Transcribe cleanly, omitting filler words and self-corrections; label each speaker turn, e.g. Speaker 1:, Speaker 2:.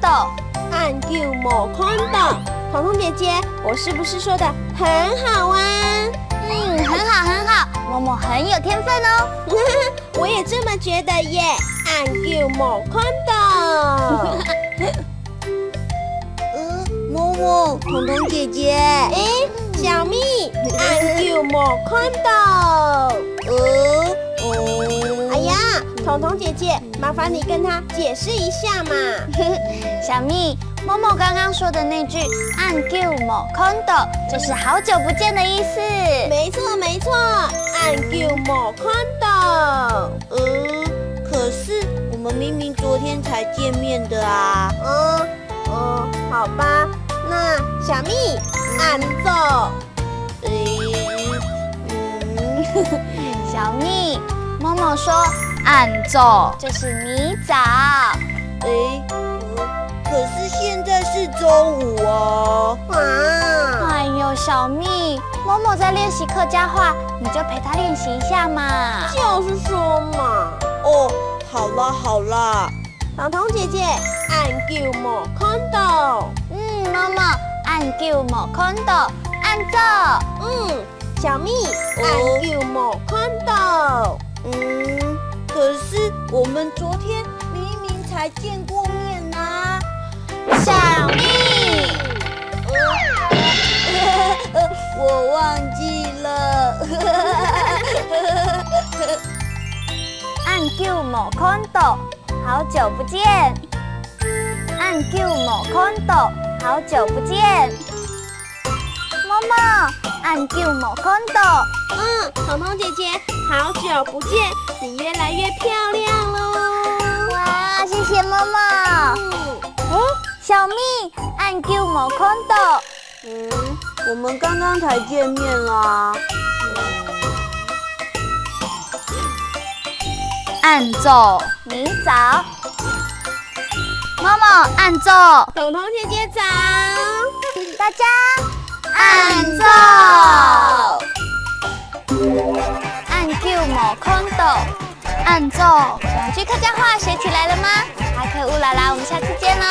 Speaker 1: 斗，
Speaker 2: 按钮某空斗。彤彤姐姐，我是不是说的很好啊？
Speaker 1: 很好很好，默默很有天分哦。
Speaker 2: 我也这么觉得耶。按钮某空斗。
Speaker 3: 默默，彤彤姐姐，
Speaker 2: 小蜜，按钮某空斗。哎呀，彤彤姐姐，麻烦你跟她解释一下嘛。
Speaker 1: 小蜜，默默刚刚说的那句"按钮某空斗"就是好久不见的意思。
Speaker 2: 没错没错，按钮某空斗。
Speaker 3: 可是我们明明昨天才见面的啊。
Speaker 2: 好吧，那小蜜按奏。
Speaker 1: 小蜜，默默说按奏就是你早。
Speaker 3: 可是现在是中午哦。
Speaker 1: 哎呦，小蜜，默默在练习客家话，你就陪他练习一下嘛。
Speaker 2: 就是说嘛。
Speaker 3: 好啦好啦。
Speaker 2: 彤彤姐姐，按钮某空斗。
Speaker 1: 默默，按钮某空斗，按奏。
Speaker 2: 小蜜，按钮某空斗。
Speaker 3: 可是我们昨天明明才见过面啊。
Speaker 1: 小蜜，
Speaker 3: 我忘记了。
Speaker 1: 按钮某空斗，好久不见。按钮某空斗，好久不见。默默，按钮某空斗。
Speaker 2: 彤彤姐姐，好久不见，你越来越漂亮喽！
Speaker 1: 哇，谢谢默默。小蜜，按钮某空斗。
Speaker 3: 我们刚刚才见面啦。
Speaker 1: 按奏，你早。默默，按奏。
Speaker 2: 彤彤姐姐早。
Speaker 1: 大家按奏。按钮某空斗，按奏。想去客家话学起来了吗？阿克乌拉拉，我们下次见喽。